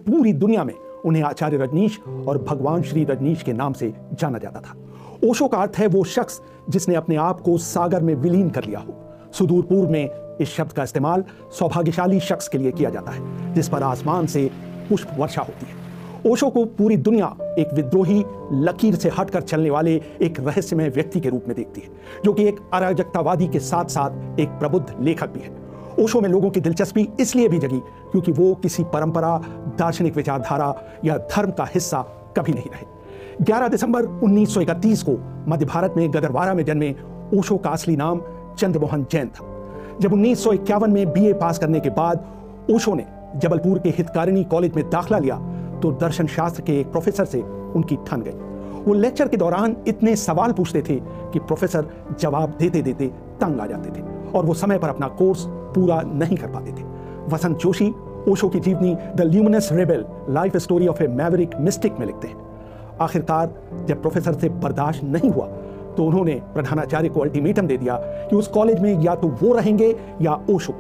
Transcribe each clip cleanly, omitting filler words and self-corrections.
पूरी दुनिया में उन्हें आचार्य रजनीश और भगवान श्री रजनीश के नाम से जाना जाता था। ओशो का अर्थ है वो शख्स जिसने अपने आप को सागर में विलीन कर लिया हो। सुदूर पूर्व में इस शब्द का इस्तेमाल सौभाग्यशाली शख्स के लिए किया जाता है जिस पर आसमान से पुष्प वर्षा होती है। ओशो को पूरी दुनिया एक विद्रोही, लकीर से हटकर चलने वाले एक रहस्यमय व्यक्ति के रूप में देखती है, जो कि एक अराजकतावादी के साथ साथ एक प्रबुद्ध लेखक भी है। ओशो में लोगों की दिलचस्पी इसलिए भी जगी क्योंकि वो किसी परंपरा, दार्शनिक विचारधारा या धर्म का हिस्सा कभी नहीं रहे। 11 दिसंबर 1931 को मध्य भारत में गदरवारा में जन्मे ओशो का असली नाम चंद्रमोहन जैन था। जब 1951 में बीए पास करने के बाद ओशो ने जबलपुर के हितकारिणी कॉलेज में दाखिला लिया तो दर्शन शास्त्र के एक प्रोफेसर से उनकी ठन गई। वो लेक्चर के दौरान इतने सवाल पूछते थे कि प्रोफेसर जवाब देते देते तंग आ जाते थे और वो समय पर अपना कोर्स पूरा नहीं कर पाते थे। वसंत जोशी ओशो की जीवनी the luminous rebel life story of A Maverick mistake में लिखते हैं। आखिरकार जब प्रोफेसर से बर्दाश्त नहीं हुआ तो उन्होंने प्रधानाचार्य को अल्टीमेटम दे दिया कि उस कॉलेज में या तो वो रहेंगे या ओशो।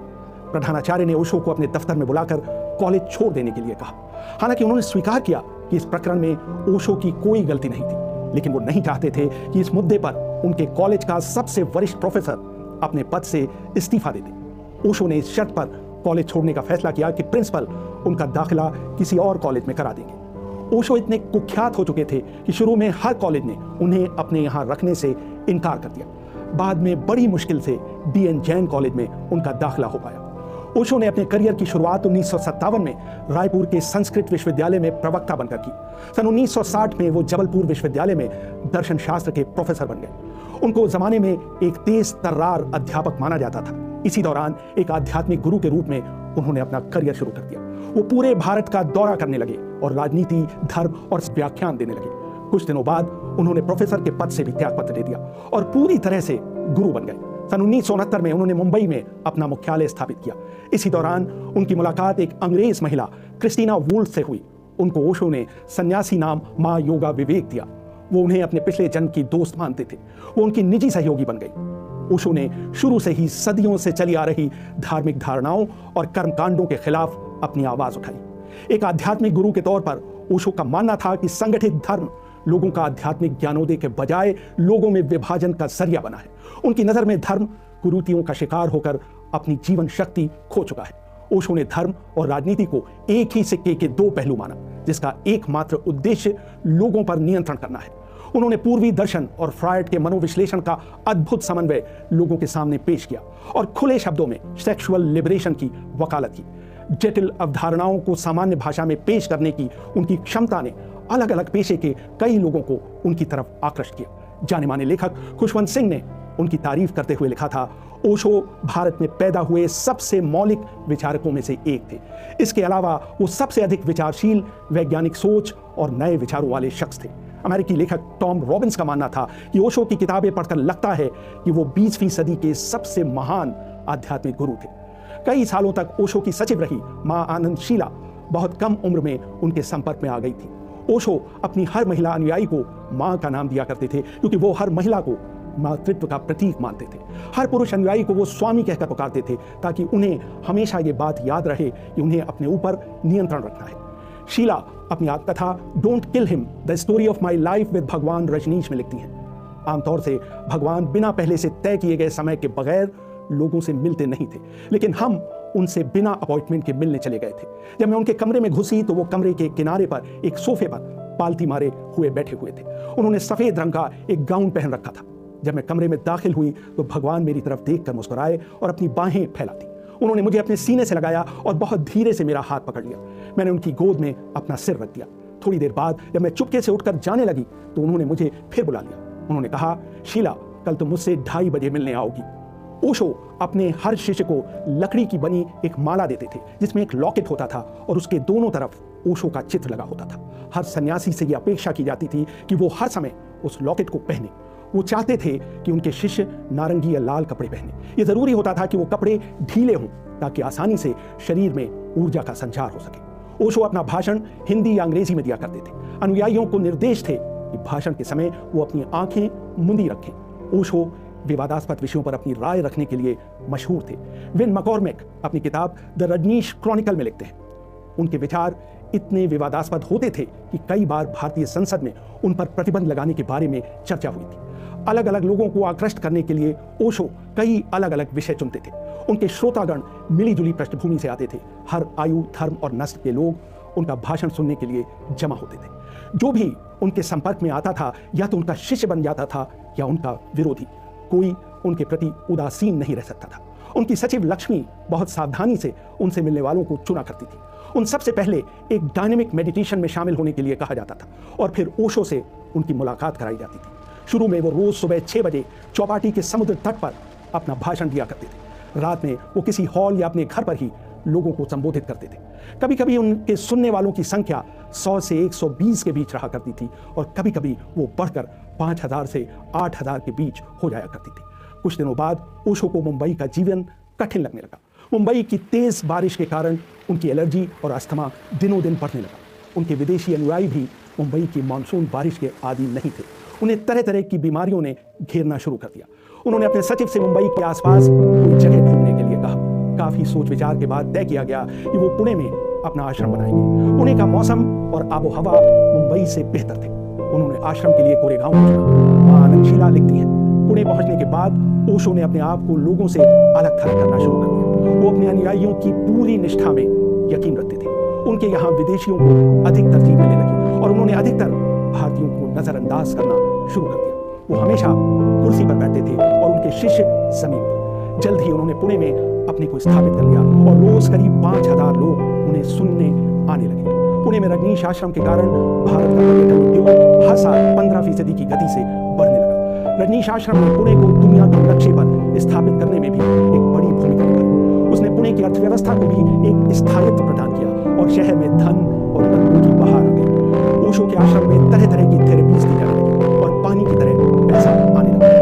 प्रधानाचार्य ने ओशो को अपने दफ्तर में बुलाकर कॉलेज छोड़ देने के लिए कहा। हालांकि उन्होंने स्वीकार किया कि इस प्रकरण में ओशो की कोई गलती नहीं थी, लेकिन वो नहीं चाहते थे कि इस मुद्दे पर उनके कॉलेज का सबसे वरिष्ठ प्रोफेसर अपने पद से इस्तीफा दे दे। ओशो ने इस शर्त पर कॉलेज छोड़ने का फैसला किया कि प्रिंसिपल उनका दाखिला किसी और कॉलेज में करा देंगे। ओशो इतने कुख्यात हो चुके थे कि शुरू में हर कॉलेज ने उन्हें अपने यहाँ रखने से इनकार कर दिया। बाद में बड़ी मुश्किल से डीएन जैन कॉलेज में उनका दाखिला हो पाया। ओशो ने अपने करियर की शुरुआत 1957 में रायपुर के संस्कृत विश्वविद्यालय में प्रवक्ता बनकर की। सन 1960 में वो जबलपुर विश्वविद्यालय में दर्शन शास्त्र के प्रोफेसर बन गए। उनको उस जमाने में एक तेज तर्रार अध्यापक माना जाता था। इसी दौरान एक आध्यात्मिक गुरु के रूप में उन्होंने अपना करियर शुरू कर दिया। वो पूरे भारत का दौरा करने लगे और राजनीति, धर्म और व्याख्यान देने लगे। कुछ दिनों बाद उन्होंने प्रोफेसर के पद से भी त्यागपत्र दे दिया और पूरी तरह से गुरु बन गए। सन 1969 में उन्होंने मुंबई में अपना मुख्यालय स्थापित किया। इसी दौरान उनकी मुलाकात एक अंग्रेज महिला क्रिस्टीना वुल्फ से हुई। उनको ओशो ने सन्यासी नाम मां योगा विवेक दिया। वो उन्हें अपने पिछले जन्म की दोस्त मानते थे। वो उनकी निजी सहयोगी बन गई। ओशो ने शुरू से ही सदियों से चली आ रही धार्मिक धारणाओं और कर्मकांडों के खिलाफ अपनी आवाज उठाई। एक आध्यात्मिक गुरु के तौर पर ओशो का मानना था कि संगठित धर्म लोगों का आध्यात्मिक ज्ञानोदय के बजाय लोगों में विभाजन का जरिया बना है। उनकी नजर में धर्म कुरीतियों का शिकार होकर अपनी जीवन शक्ति खो चुका है। ओशो ने धर्म और राजनीति को एक ही सिक्के के दो पहलू माना, जिसका एकमात्र उद्देश्य लोगों पर नियंत्रण करना है। उन्होंने पूर्वी दर्शन और फ्रायड के मनोविश्लेषण का अद्भुत समन्वय लोगों के सामने पेश किया और खुले शब्दों में सेक्सुअल लिबरेशन की वकालत की। जटिल अवधारणाओं को सामान्य भाषा में पेश करने की उनकी क्षमता ने अलग अलग पेशे के कई लोगों को उनकी तरफ आकृष्ट किया। जाने माने लेखक खुशवंत सिंह ने उनकी तारीफ करते हुए लिखा था, ओशो भारत में पैदा हुए सबसे मौलिक विचारकों में से एक थे। इसके अलावा वो सबसे अधिक विचारशील, वैज्ञानिक सोच और नए विचारों वाले शख्स थे। अमेरिकी लेखक टॉम रॉबिन्स का मानना था कि ओशो की किताबें पढ़कर लगता है कि वो 20वीं सदी के सबसे महान आध्यात्मिक गुरु थे। कई सालों तक ओशो की सचिव रही मां आनंद शीला बहुत कम उम्र में उनके संपर्क में आ गई थी। ओशो अपनी हर महिला अनुयायी को मां का नाम दिया करते थे क्योंकि वो हर महिला को मातृत्व का प्रतीक मानते थे। हर पुरुष अनुयायी को वो स्वामी कहकर पुकारते थे ताकि उन्हें हमेशा ये बात याद रहे कि उन्हें अपने ऊपर नियंत्रण रखना है। शीला अपनी आत्मकथा don't kill him the story of my life with भगवान रजनीश में लिखती हैं, आमतौर से भगवान बिना पहले से तय किए गए समय के बगैर लोगों से मिलते नहीं थे, लेकिन हम उनसे बिना अपॉइंटमेंट के मिलने चले गए थे। जब मैं उनके कमरे में घुसी तो वो कमरे के किनारे पर एक सोफे पर पालती मारे हुए बैठे हुए थे। उन्होंने सफेद रंग का एक गाउन पहन रखा था। जब मैं कमरे में दाखिल हुई तो भगवान मेरी तरफ देखकर मुस्कुराए और अपनी बाहें फैला दी। उन्होंने मुझे अपने सीने से लगाया और बहुत धीरे से मेरा हाथ पकड़ लिया। मैंने उनकी गोद में अपना सिर रख दिया। थोड़ी देर बाद जब मैं चुपके से उठकर जाने लगी तो उन्होंने मुझे फिर बुला लिया। उन्होंने कहा, शीला, कल तुम मुझसे 2:30 बजे मिलने आओगी। ओशो अपने हर शिष्य को लकड़ी की बनी एक माला देते थे जिसमें एक लॉकेट होता था और उसके दोनों तरफ ओशो का चित्र लगा होता था। हर सन्यासी से यह अपेक्षा की जाती थी कि वो हर समय उस लॉकेट को पहने। वो चाहते थे कि उनके शिष्य नारंगी या लाल कपड़े पहने। ये जरूरी होता था कि वो कपड़े ढीले हों ताकि आसानी से शरीर में ऊर्जा का संचार हो सके। ओशो अपना भाषण हिंदी या अंग्रेजी में दिया करते थे। अनुयायियों को निर्देश थे कि भाषण के समय वो अपनी आंखें मुंदी रखें। ओशो विवादास्पद विषयों पर अपनी राय रखने के लिए मशहूर थे। विन मकॉर्मिक अपनी किताब द रजनीश क्रॉनिकल में लिखते हैं, उनके विचार इतने विवादास्पद होते थे कि कई बार भारतीय संसद में उन पर प्रतिबंध लगाने के बारे में चर्चा हुई थी। अलग अलग लोगों को आकृष्ट करने के लिए ओशो कई अलग अलग विषय चुनते थे। उनके श्रोतागण मिलीजुली पृष्ठभूमि से आते थे। हर आयु, धर्म और नस्ल के लोग उनका भाषण सुनने के लिए जमा होते थे। जो भी उनके संपर्क में आता था या तो उनका शिष्य बन जाता था या उनका विरोधी। कोई उनके प्रति उदासीन नहीं रह सकता था। उनकी सचिव लक्ष्मी बहुत सावधानी से उनसे मिलने वालों को चुना करती थी। उन सबसे पहले एक डायनेमिक मेडिटेशन में शामिल होने के लिए कहा जाता था और फिर ओशो से उनकी मुलाकात कराई जाती थी। शुरू में वो रोज सुबह 6 बजे चौपाटी के समुद्र तट पर अपना भाषण दिया करते थे। रात में वो किसी हॉल या अपने घर पर ही लोगों को संबोधित करते थे। कभी कभी उनके सुनने वालों की संख्या 100 से 120 के बीच रहा करती थी और कभी कभी वो बढ़कर 5000 से 8000 के बीच हो जाया करती थी। कुछ दिनों बाद ओशो को मुंबई का जीवन कठिन लगने लगा। मुंबई की तेज बारिश के कारण उनकी एलर्जी और अस्थमा दिनों दिन बढ़ने लगा। उनके विदेशी अनुयायी भी मुंबई की मानसून बारिश के आदी नहीं थे। उन्हें तरह तरह की बीमारियों ने घेरना शुरू कर दिया। उन्होंने अपने सचिव से मुंबई के आसपास कोई जगह ढूंढने के लिए कहा। काफी सोच विचार के बाद तय किया गया कि वो पुणे में अपना आश्रम बनाएंगे। पुणे का मौसम और आबो हवा मुंबई से बेहतर थे। उन्होंने आश्रम के लिए कोरेगांव को चुना। आनंदशीला लिखती हैं, पुणे पहुंचने के बाद ओशो ने अपने आप को लोगों से अलग थलग करना शुरू कर दिया। वो अपने अनुयायियों की पूरी निष्ठा में यकीन रखते थे। उनके यहाँ विदेशियों को अधिक तरजीह मिलने लगी और उन्होंने अधिकतर भारतीयों को नजरअंदाज करना शुरू कर दिया। वो हमेशा कुर्सी पर बैठते थे और उनके शिष्य जमीन पर। जल्द ही उन्होंने पुणे में अपने को स्थापित कर लिया और रोज करीब 5000 लोग उन्हें सुनने आने लगे। पुणे में रजनीश आश्रम के कारण भारत का पर्यटन उद्योग हर साल 15% की गति से बढ़ने लगा। रजनीश आश्रम ने पुणे को दुनिया के नक्शे पर स्थापित करने में भी एक बड़ी भूमिका निभाई। उसने पुणे की अर्थव्यवस्था को भी एक स्थायित्व प्रदान किया और शहर में धन और रत्नों की बहार आ गई। ओशो के आश्रम में तरह तरह की थेरेपीज दी जाने लगी और पानी की तरह पैसा आने लगा।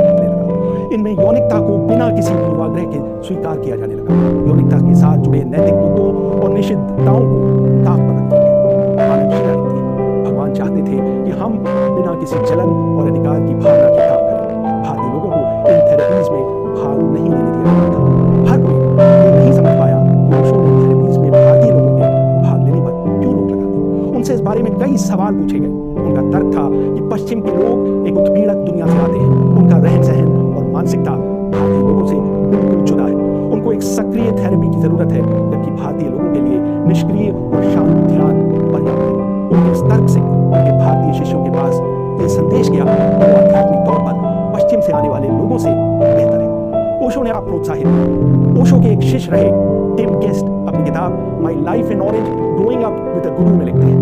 इनमें यौनिकता को बिना किसी पूर्वाग्रह के स्वीकार किया जाने लगा। यौनिकता के साथ जुड़े नैतिक मुद्दों और निषिद्धताओं को ताक पर रख दिया गया। आनंदशीला लिखती है, भगवान चाहते थे कि हम बिना किसी जलन और अधिकार की भावना के काम करें। भारतीय लोगों को इन थेरेपीज में भाग नहीं लेने दिया गया था। हर कोई ये नहीं समझ पाया कि ओशो ने थेरेपीज में भारतीय लोगों के भाग लेने पर क्यों रोक लगा दी। उनसे इस बारे में कई सवाल पूछे गए। उनका तर्क था कि पश्चिम के लोग एक उत्पीड़क दुनिया से आते हैं। उनका रहन सहन और मानसिकता भारतीय लोगों से बिल्कुल जुदा है। उनको एक सक्रिय थेरेपी की जरूरत है, जबकि भारतीय लोगों के लिए निष्क्रिय और शांत ध्यान पर्याप्त है। उनके इस तर्क से उनके भारतीय शिष्यों के पास ये संदेश गया कि वो आध्यात्मिक तौर पर पश्चिम से आने वाले लोगों से बेहतर है। ओशो ने आप प्रोत्साहित किया। ओशो के एक शिष्य रहे टिम गेस्ट अपनी किताब my life in orange growing up with a गुरु में लिखते हैं,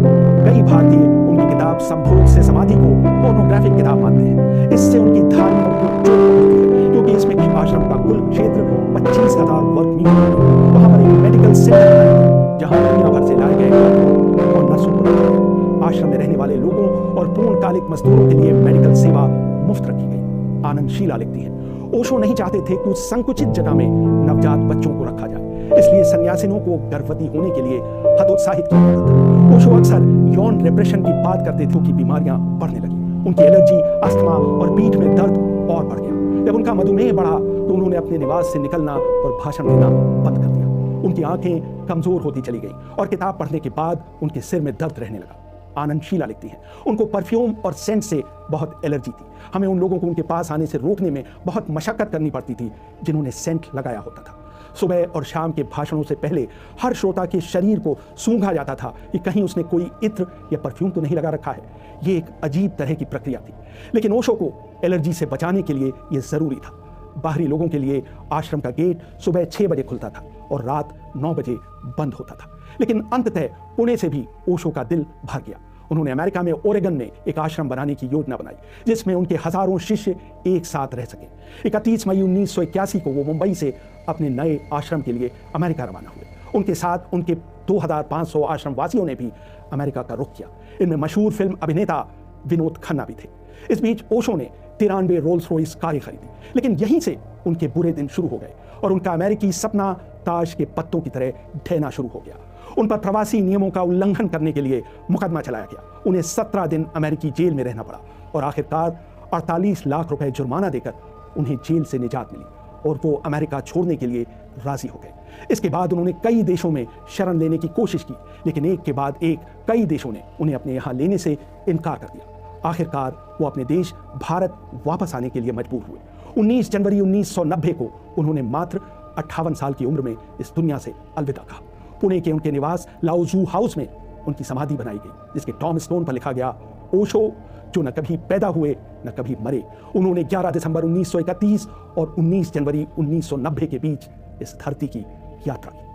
कई भारतीय उनकी किताब संभोग से समाधि को पोर्नोग्राफिक किताब मानते हैं। इससे उनकी धारणा को चोट पहुंचती है, क्योंकि इसमें की आश्रम का कुल क्षेत्र 25,000 वर्ग मील है। वहां पर एक मेडिकल सेंटर बनाया गया, जहां दुनिया भर से लाए गए डॉक्टरों और नर्सों को रखा गया। आश्रम में रहने वाले लोगों और पूर्णकालिक मजदूरों के लिए मेडिकल सेवा मुफ्त रखी गई। आनंदशीला लिखती है, ओशो नहीं चाहते थे कि उस संकुचित जगह में नवजात बच्चों को रखा जाए, इसलिए सन्यासिनों को गर्भवती होने के लिए हतोत्साहित किया जाता था। ओशो अक्सर यौन रिप्रेशन की बात करते थे कि बीमारियां बढ़ने लगी। उनकी एलर्जी, अस्थमा और पीठ में दर्द और बढ़ गया। जब उनका मधुमेह बढ़ा तो उन्होंने अपने निवास से निकलना और भाषण देना बंद कर दिया। उनकी आंखें कमजोर होती चली गई और किताब पढ़ने के बाद उनके सिर में दर्द रहने लगा। आनंदशीला लिखती है, उनको परफ्यूम और सेंट से बहुत एलर्जी थी। हमें उन लोगों को उनके पास आने से रोकने में बहुत मशक्कत करनी पड़ती थी जिन्होंने सेंट लगाया होता था। सुबह और शाम के भाषणों से पहले हर श्रोता के शरीर को सूंघा जाता था कि कहीं उसने कोई इत्र या परफ्यूम तो नहीं लगा रखा है। ये एक अजीब तरह की प्रक्रिया थी, लेकिन ओशो को एलर्जी से बचाने के लिए यह जरूरी था। बाहरी लोगों के लिए आश्रम का गेट सुबह 6 बजे खुलता था और रात 9 बजे बंद होता था। लेकिन अंततः पुणे से भी ओशो का दिल भर गया। उन्होंने अमेरिका में ओरेगन में एक आश्रम बनाने की योजना बनाई, जिसमें उनके हजारों शिष्य एक साथ रह सके। 31 मई 1981 को वो मुंबई से अपने नए आश्रम के लिए अमेरिका रवाना हुए। उनके साथ उनके 2500 आश्रम वासियों ने भी अमेरिका का रुख किया। इनमें मशहूर फिल्म अभिनेता विनोद खन्ना भी थे। इस बीच ओशो ने 93 रोल्स रॉयस कारें खरीदी, लेकिन यहीं से उनके बुरे दिन शुरू हो गए और उनका अमेरिकी सपना ताश के पत्तों की तरह ढहना शुरू हो गया। उन पर प्रवासी नियमों का उल्लंघन करने के लिए मुकदमा चलाया गया। उन्हें 17 दिन अमेरिकी जेल में रहना पड़ा और आखिरकार 48 लाख रुपए जुर्माना देकर उन्हें जेल से निजात मिली और वो अमेरिका छोड़ने के लिए राजी हो गए। इसके बाद उन्होंने कई देशों में शरण लेने की कोशिश की, लेकिन एक के बाद एक कई देशों ने उन्हें अपने यहाँ लेने से इनकार कर दिया। आखिरकार वो अपने देश भारत वापस आने के लिए मजबूर हुए। 19 जनवरी 1990 को उन्होंने मात्र 58 साल की उम्र में इस दुनिया से अलविदा कहा। पुणे के उनके निवास लाओजू हाउस में उनकी समाधि बनाई गई, जिसके टॉम स्टोन पर लिखा गया, ओशो जो न कभी पैदा हुए न कभी मरे। उन्होंने 11 दिसंबर 1931 और 19 जनवरी 1990 के बीच इस धरती की यात्रा की।